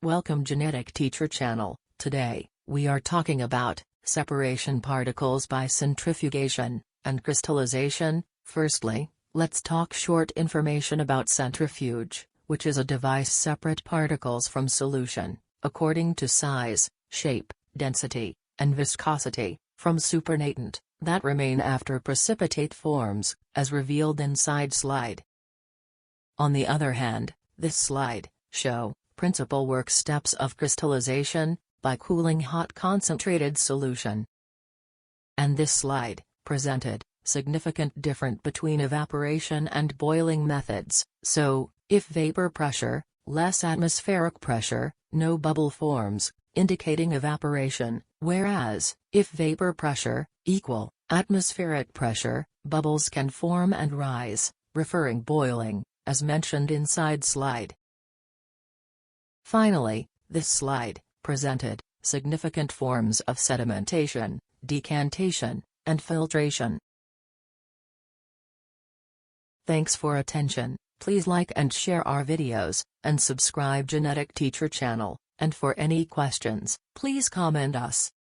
Welcome Genetic Teacher Channel. Today, we are talking about separation particles by centrifugation and crystallization. Firstly, let's talk short information about centrifuge, which is a device separate particles from solution, according to size, shape, density, and viscosity, from supernatant, that remain after precipitate forms, as revealed inside slide. On the other hand, this slide show principal work steps of crystallization by cooling hot concentrated solution. And this slide presented significant difference between evaporation and boiling methods. So, if vapor pressure, less atmospheric pressure, no bubble forms, indicating evaporation, whereas, if vapor pressure, equal, atmospheric pressure, bubbles can form and rise, referring boiling, as mentioned inside slide. Finally, this slide presented significant forms of sedimentation, decantation, and filtration. Thanks for attention. Please like and share our videos, and subscribe Genetic Teacher Channel, and for any questions, please comment us.